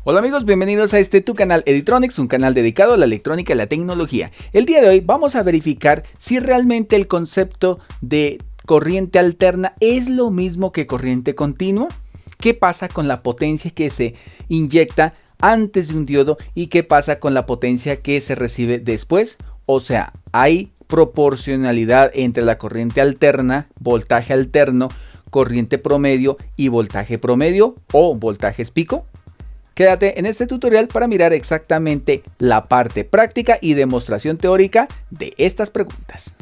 Hola amigos, bienvenidos a tu canal Editronics, un canal dedicado a la electrónica y la tecnología. El día de hoy vamos a verificar si realmente el concepto de corriente alterna es lo mismo que corriente continua. ¿Qué pasa con la potencia que se inyecta antes de un diodo y qué pasa con la potencia que se recibe después? O sea, ¿hay proporcionalidad entre la corriente alterna, voltaje alterno, corriente promedio y voltaje promedio o voltajes pico? Quédate en este tutorial para mirar exactamente la parte práctica y demostración teórica de estas preguntas.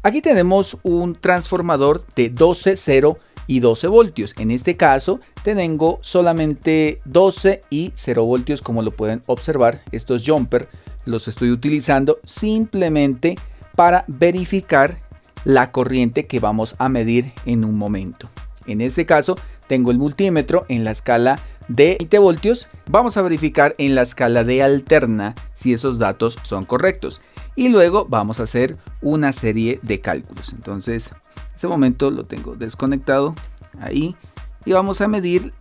Aquí tenemos un transformador de 12, 0 y 12 voltios. En este caso tengo solamente 12 y 0 voltios, como lo pueden observar. Estos jumper los estoy utilizando simplemente para verificar la corriente que vamos a medir en un momento. En este caso tengo el multímetro en la escala de 20 voltios. Vamos a verificar en la escala de alterna si esos datos son correctos. Y luego vamos a hacer una serie de cálculos. Entonces, en este momento lo tengo desconectado ahí. Y vamos a medir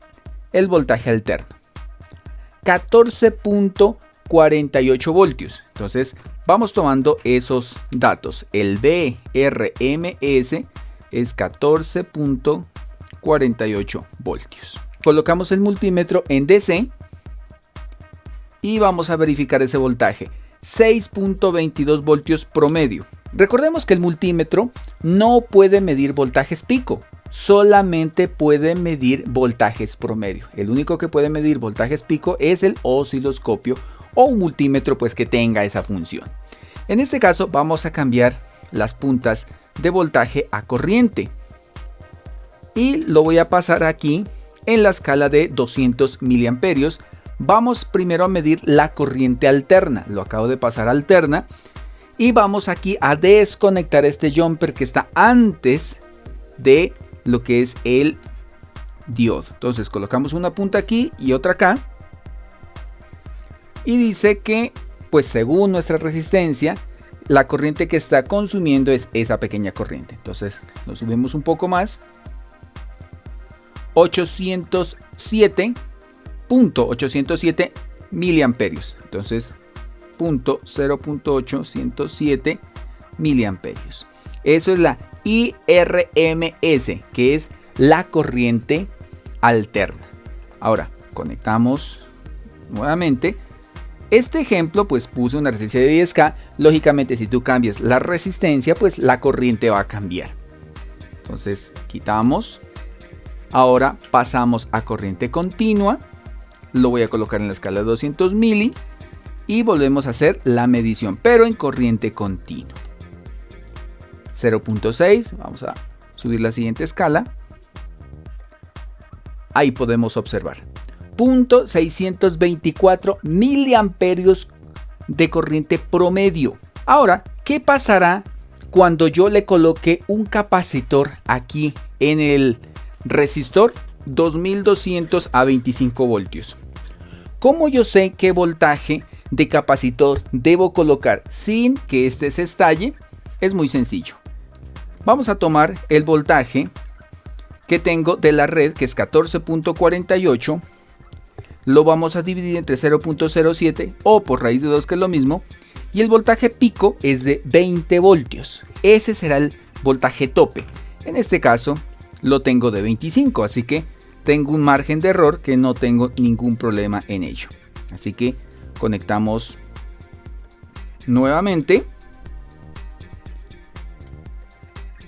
el voltaje alterno. 14.48 voltios. Entonces, vamos tomando esos datos. El BRMS es 14.48 voltios. Colocamos el multímetro en DC y vamos a verificar ese voltaje. 6.22 voltios promedio. Recordemos que el multímetro no puede medir voltajes pico, solamente puede medir voltajes promedio. El único que puede medir voltajes pico es el osciloscopio o un multímetro pues que tenga esa función. En este caso vamos a cambiar las puntas de voltaje a corriente. Y lo voy a pasar aquí en la escala de 200 miliamperios. Vamos primero a medir la corriente alterna. Lo acabo de pasar a alterna. Y vamos aquí a desconectar este jumper que está antes de lo que es el diodo. Entonces colocamos una punta aquí y otra acá. Y dice que, pues según nuestra resistencia, la corriente que está consumiendo es esa pequeña corriente. Entonces lo subimos un poco más. 807 miliamperios. Entonces 0.807 miliamperios. Eso es la IRMS, que es la corriente alterna. Ahora conectamos nuevamente. Este ejemplo pues puse una resistencia de 10K. Lógicamente si tú cambias la resistencia pues la corriente va a cambiar. Entonces quitamos. Ahora pasamos a corriente continua. Lo voy a colocar en la escala de 200 mili. Y volvemos a hacer la medición, pero en corriente continua. 0.6. Vamos a subir la siguiente escala. Ahí podemos observar. 0.624 miliamperios de corriente promedio. Ahora, ¿qué pasará cuando yo le coloque un capacitor aquí en el resistor 2200 a 25 voltios? ¿Cómo yo sé qué voltaje de capacitor debo colocar sin que este se estalle? Es muy sencillo. Vamos a tomar el voltaje que tengo de la red, que es 14.48. Lo vamos a dividir entre 0.07 o por raíz de 2, que es lo mismo. Y el voltaje pico es de 20 voltios. Ese será el voltaje tope. En este caso lo tengo de 25, así que tengo un margen de error que no tengo ningún problema en ello. Así que conectamos nuevamente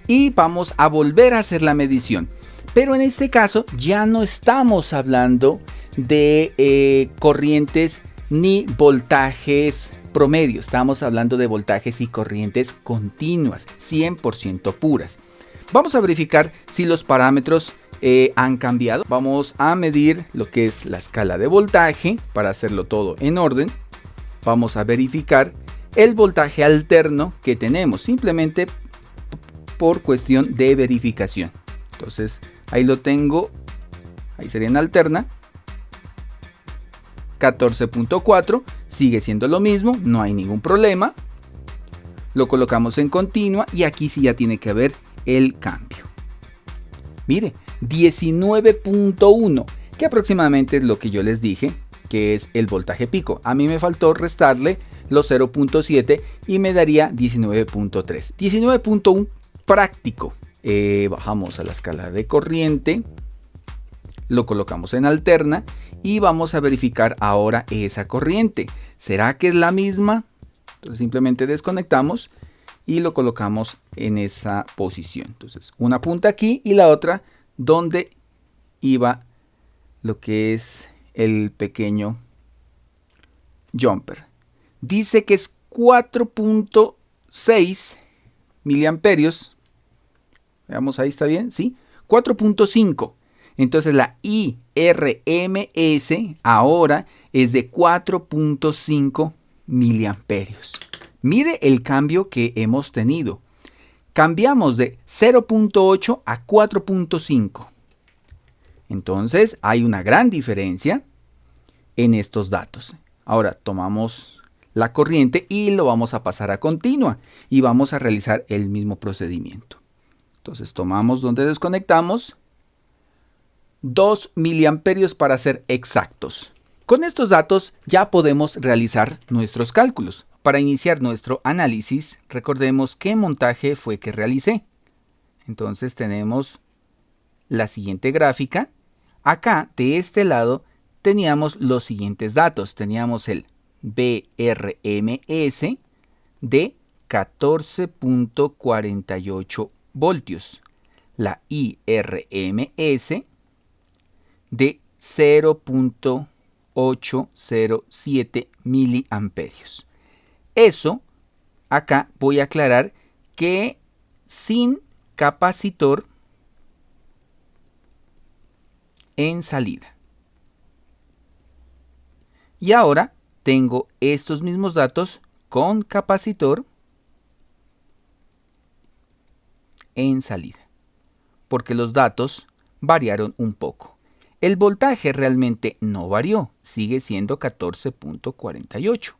y vamos a volver a hacer la medición. Pero en este caso ya no estamos hablando de corrientes ni voltajes promedio. Estamos hablando de voltajes y corrientes continuas, 100% puras. Vamos a verificar si los parámetros han cambiado. Vamos a medir lo que es la escala de voltaje para hacerlo todo en orden. Vamos a verificar el voltaje alterno que tenemos, simplemente por cuestión de verificación. Entonces ahí lo tengo, ahí sería en alterna. 14.4, sigue siendo lo mismo, no hay ningún problema. Lo colocamos en continua y aquí sí ya tiene que haber el cambio. Mire, 19.1, que aproximadamente es lo que yo les dije, que es el voltaje pico. A mí me faltó restarle los 0.7 y me daría 19.3. 19.1 práctico. Bajamos a la escala de corriente, lo colocamos en alterna y vamos a verificar ahora esa corriente. ¿Será que es la misma? Entonces simplemente desconectamos y lo colocamos en esa posición. Entonces una punta aquí y la otra donde iba lo que es el pequeño jumper. Dice que es 4.6 miliamperios. Veamos, ahí está bien, ¿sí? 4.5. Entonces la IRMS ahora es de 4.5 miliamperios. Mire el cambio que hemos tenido. Cambiamos de 0.8 a 4.5. Entonces hay una gran diferencia en estos datos. Ahora tomamos la corriente y lo vamos a pasar a continua y vamos a realizar el mismo procedimiento. Entonces tomamos donde desconectamos 2 miliamperios para ser exactos. Con estos datos ya podemos realizar nuestros cálculos. Para iniciar nuestro análisis, recordemos qué montaje fue que realicé. Entonces tenemos la siguiente gráfica. Acá, de este lado, teníamos los siguientes datos. Teníamos el BRMS de 14.48 voltios. La IRMS de 0.807 miliamperios. Eso, acá voy a aclarar que sin capacitor en salida. Y ahora tengo estos mismos datos con capacitor en salida, porque los datos variaron un poco. El voltaje realmente no varió, sigue siendo 14.48.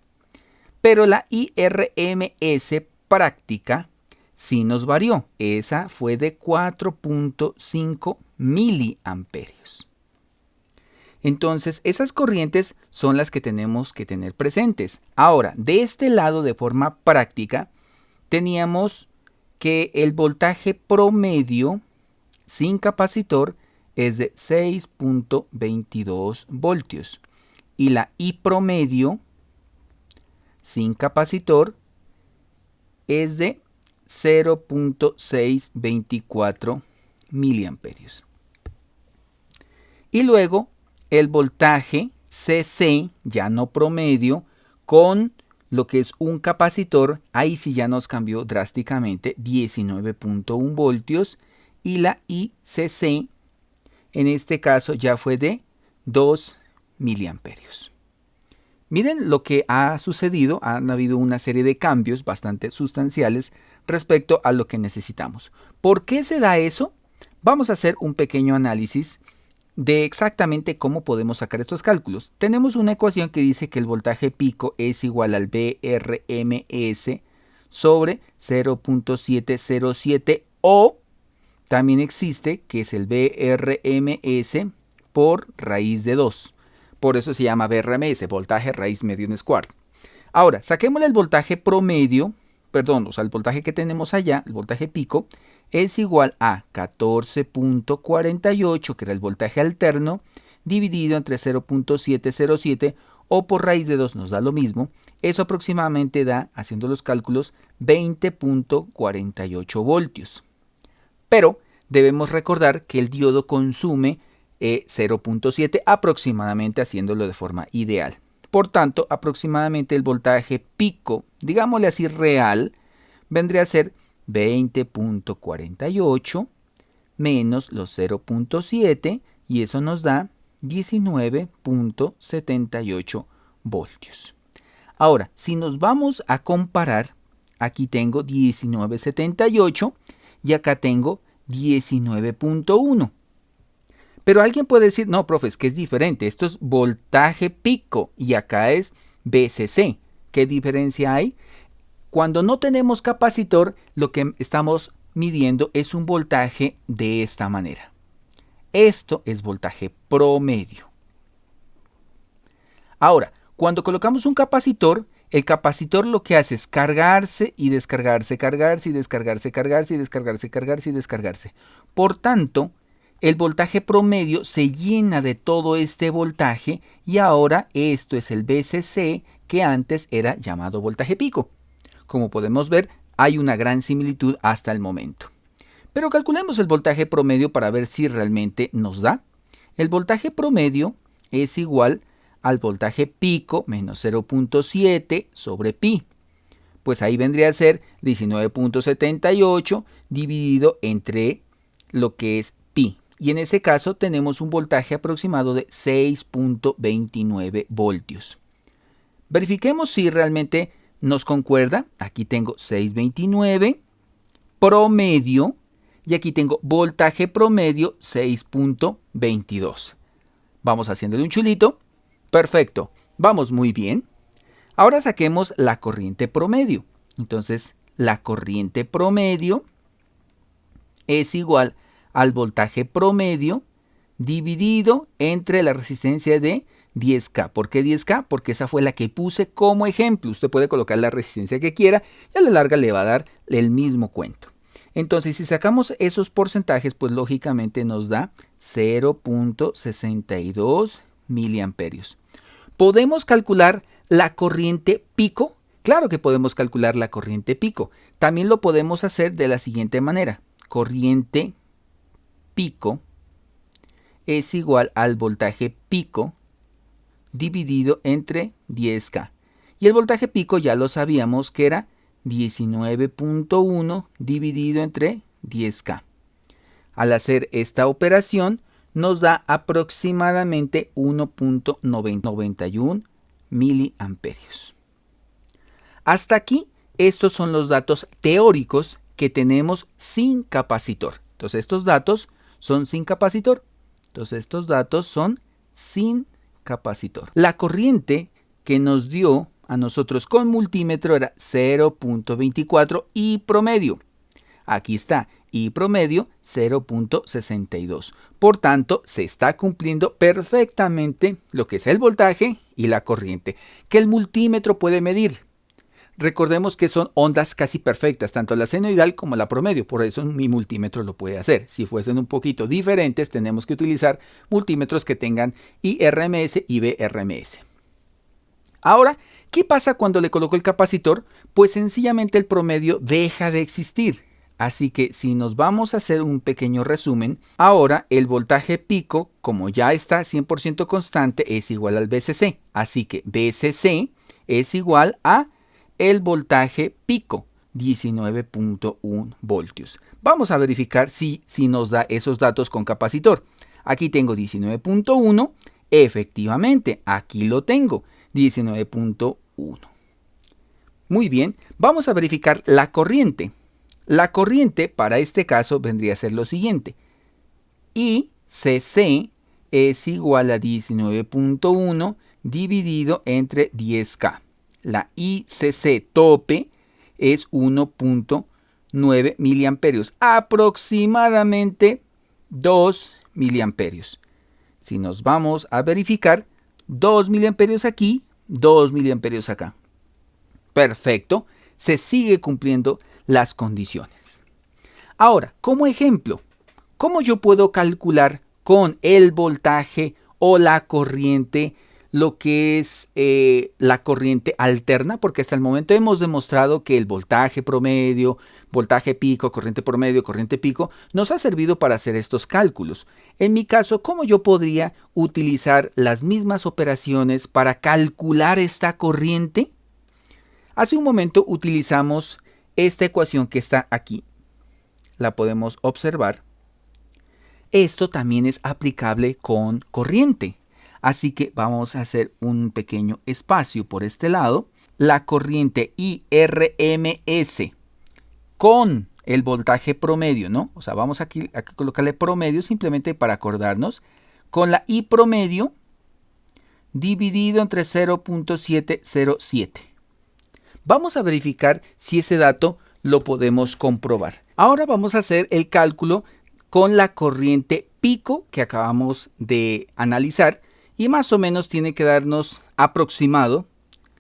Pero la IRMS práctica sí nos varió. Esa fue de 4.5 miliamperios. Entonces, esas corrientes son las que tenemos que tener presentes. Ahora, de este lado, de forma práctica, teníamos que el voltaje promedio sin capacitor es de 6.22 voltios y la I promedio sin capacitor es de 0.624 miliamperios. Y luego el voltaje CC, ya no promedio, con lo que es un capacitor, ahí sí ya nos cambió drásticamente, 19.1 voltios, y la ICC, en este caso ya fue de 2 miliamperios. Miren lo que ha sucedido, han habido una serie de cambios bastante sustanciales respecto a lo que necesitamos. ¿Por qué se da eso? Vamos a hacer un pequeño análisis de exactamente cómo podemos sacar estos cálculos. Tenemos una ecuación que dice que el voltaje pico es igual al BRMS sobre 0.707 o también existe que es el BRMS por raíz de 2. Por eso se llama BRMS, voltaje raíz medio en square. Ahora, saquémosle el voltaje promedio, perdón, o sea, el voltaje que tenemos allá, el voltaje pico, es igual a 14.48, que era el voltaje alterno, dividido entre 0.707 o por raíz de 2 nos da lo mismo. Eso aproximadamente da, haciendo los cálculos, 20.48 voltios. Pero debemos recordar que el diodo consume 0.7 aproximadamente, haciéndolo de forma ideal. Por tanto, aproximadamente el voltaje pico, digámosle así real, vendría a ser 20.48 menos los 0.7 y eso nos da 19.78 voltios. Ahora, si nos vamos a comparar, aquí tengo 19.78 y acá tengo 19.1. Pero alguien puede decir, no, profe, es que es diferente. Esto es voltaje pico y acá es VCC. ¿Qué diferencia hay? Cuando no tenemos capacitor, lo que estamos midiendo es un voltaje de esta manera. Esto es voltaje promedio. Ahora, cuando colocamos un capacitor, el capacitor lo que hace es cargarse y descargarse, cargarse y descargarse, cargarse y descargarse, cargarse y descargarse. Por tanto, el voltaje promedio se llena de todo este voltaje y ahora esto es el VCC que antes era llamado voltaje pico. Como podemos ver, hay una gran similitud hasta el momento. Pero calculemos el voltaje promedio para ver si realmente nos da. El voltaje promedio es igual al voltaje pico menos 0.7 sobre pi. Pues ahí vendría a ser 19.78 dividido entre lo que es pi. Y en ese caso tenemos un voltaje aproximado de 6.29 voltios. Verifiquemos si realmente nos concuerda. Aquí tengo 6.29 promedio y aquí tengo voltaje promedio 6.22. Vamos haciéndole un chulito. Perfecto, vamos muy bien. Ahora saquemos la corriente promedio. Entonces, la corriente promedio es igual al voltaje promedio dividido entre la resistencia de 10K. ¿Por qué 10K? Porque esa fue la que puse como ejemplo. Usted puede colocar la resistencia que quiera y a la larga le va a dar el mismo cuento. Entonces, si sacamos esos porcentajes, pues lógicamente nos da 0.62 miliamperios. ¿Podemos calcular la corriente pico? Claro que podemos calcular la corriente pico. También lo podemos hacer de la siguiente manera. Corriente pico es igual al voltaje pico dividido entre 10K. Y el voltaje pico ya lo sabíamos que era 19.1 dividido entre 10K. Al hacer esta operación nos da aproximadamente 1.91 miliamperios. Hasta aquí, estos son los datos teóricos que tenemos sin capacitor. Entonces, estos datos son sin capacitor. La corriente que nos dio a nosotros con multímetro era 0.24 y promedio. Aquí está, y promedio 0.62. Por tanto, se está cumpliendo perfectamente lo que es el voltaje y la corriente que el multímetro puede medir. Recordemos que son ondas casi perfectas, tanto la senoidal como la promedio, por eso mi multímetro lo puede hacer. Si fuesen un poquito diferentes, tenemos que utilizar multímetros que tengan IRMS y BRMS. Ahora, ¿qué pasa cuando le coloco el capacitor? Pues sencillamente el promedio deja de existir. Así que si nos vamos a hacer un pequeño resumen, ahora el voltaje pico, como ya está 100% constante, es igual al VCC. Así que VCC es igual a el voltaje pico, 19.1 voltios. Vamos a verificar si nos da esos datos con capacitor. Aquí tengo 19.1, efectivamente, aquí lo tengo, 19.1. Muy bien, vamos a verificar la corriente. La corriente para este caso vendría a ser lo siguiente. ICC es igual a 19.1 dividido entre 10K. La ICC tope es 1.9 miliamperios, aproximadamente 2 miliamperios. Si nos vamos a verificar, 2 miliamperios aquí, 2 miliamperios acá. Perfecto, se sigue cumpliendo las condiciones. Ahora, como ejemplo, ¿cómo yo puedo calcular con el voltaje o la corriente lo que es la corriente alterna? Porque hasta el momento hemos demostrado que el voltaje promedio, voltaje pico, corriente promedio, corriente pico, nos ha servido para hacer estos cálculos. En mi caso, ¿cómo yo podría utilizar las mismas operaciones para calcular esta corriente? Hace un momento utilizamos esta ecuación que está aquí. La podemos observar. Esto también es aplicable con corriente. Así que vamos a hacer un pequeño espacio por este lado. La corriente IRMS con el voltaje promedio, ¿no? O sea, vamos aquí a colocarle promedio simplemente para acordarnos. Con la I promedio dividido entre 0.707. Vamos a verificar si ese dato lo podemos comprobar. Ahora vamos a hacer el cálculo con la corriente pico que acabamos de analizar y más o menos tiene que darnos aproximado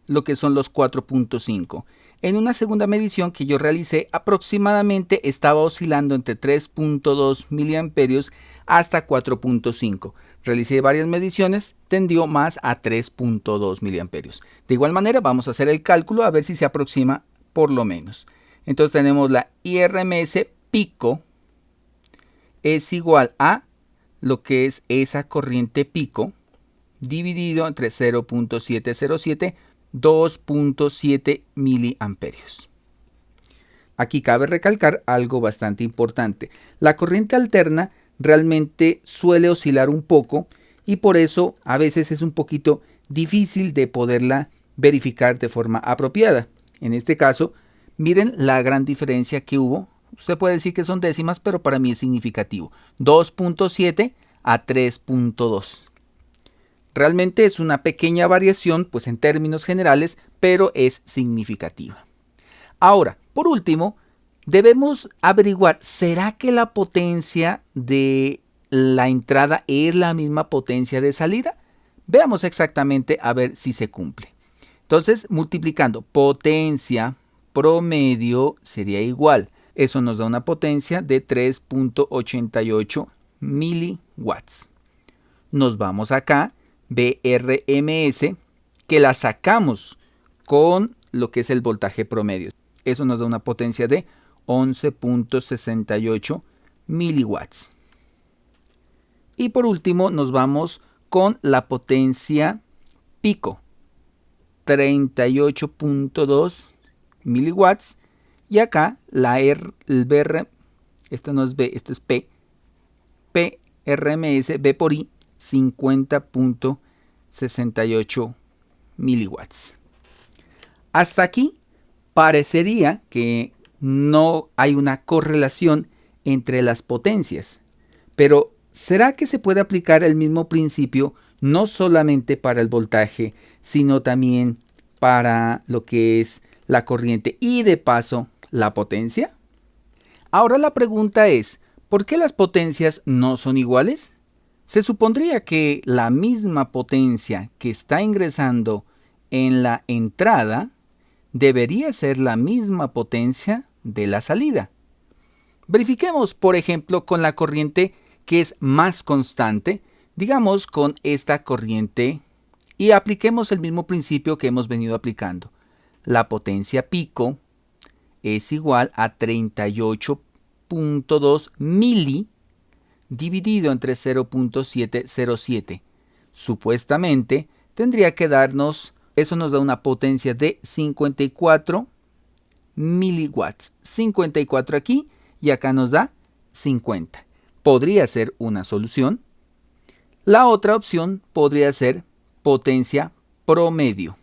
lo que son los 4.5. En una segunda medición que yo realicé, aproximadamente estaba oscilando entre 3.2 miliamperios hasta 4.5. Realicé varias mediciones, tendió más a 3.2 miliamperios. De igual manera, vamos a hacer el cálculo a ver si se aproxima por lo menos. Entonces tenemos la IRMS pico es igual a lo que es esa corriente pico dividido entre 0.707, 2.7 miliamperios. Aquí cabe recalcar algo bastante importante. La corriente alterna realmente suele oscilar un poco y por eso a veces es un poquito difícil de poderla verificar de forma apropiada. En este caso, miren la gran diferencia que hubo. Usted puede decir que son décimas, pero para mí es significativo. 2.7 a 3.2. Realmente es una pequeña variación, pues en términos generales, pero es significativa. Ahora, por último, debemos averiguar, ¿será que la potencia de la entrada es la misma potencia de salida? Veamos exactamente a ver si se cumple. Entonces, multiplicando potencia promedio sería igual. Eso nos da una potencia de 3.88 miliwatts. Nos vamos acá, BRMS, que la sacamos con lo que es el voltaje promedio. Eso nos da una potencia de 11.68 miliwatts. Y por último nos vamos con la potencia pico, 38.2 miliwatts. Y acá el BR, esto no es B, esto es P, PRMS, B por I, 50.68 miliwatts. Hasta aquí parecería que no hay una correlación entre las potencias, pero ¿será que se puede aplicar el mismo principio no solamente para el voltaje, sino también para lo que es la corriente y de paso la potencia? Ahora la pregunta es, ¿por qué las potencias no son iguales? Se supondría que la misma potencia que está ingresando en la entrada debería ser la misma potencia de la salida. Verifiquemos, por ejemplo, con la corriente que es más constante, digamos con esta corriente, y apliquemos el mismo principio que hemos venido aplicando. La potencia pico es igual a 38.2 mili dividido entre 0.707. Supuestamente tendría que darnos, eso nos da una potencia de 54 miliwatts. 54 aquí y acá nos da 50. Podría ser una solución. La otra opción podría ser potencia promedio.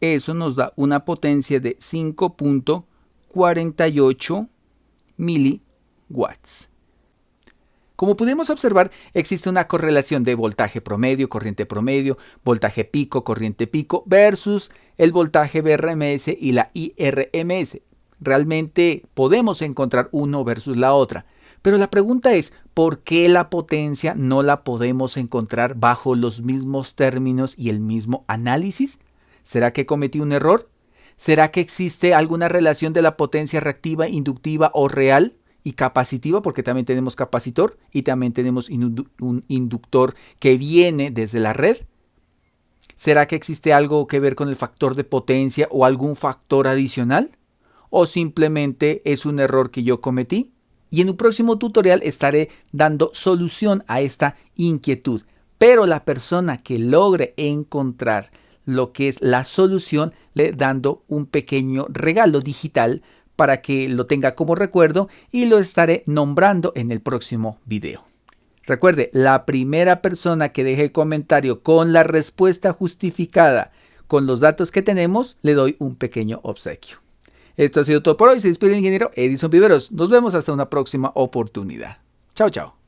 Eso nos da una potencia de 5.48 miliwatts. Como pudimos observar, existe una correlación de voltaje promedio, corriente promedio, voltaje pico, corriente pico, versus el voltaje BRMS y la IRMS. Realmente podemos encontrar uno versus la otra. Pero la pregunta es, ¿por qué la potencia no la podemos encontrar bajo los mismos términos y el mismo análisis? ¿Será que cometí un error? ¿Será que existe alguna relación de la potencia reactiva, inductiva o real y capacitiva? Porque también tenemos capacitor y también tenemos un inductor que viene desde la red. ¿Será que existe algo que ver con el factor de potencia o algún factor adicional? ¿O simplemente es un error que yo cometí? Y en un próximo tutorial estaré dando solución a esta inquietud. Pero la persona que logre encontrar lo que es la solución, le dando un pequeño regalo digital para que lo tenga como recuerdo y lo estaré nombrando en el próximo video. Recuerde, la primera persona que deje el comentario con la respuesta justificada con los datos que tenemos, le doy un pequeño obsequio. Esto ha sido todo por hoy. Se despide el ingeniero Edison Viveros. Nos vemos hasta una próxima oportunidad. Chao, chao.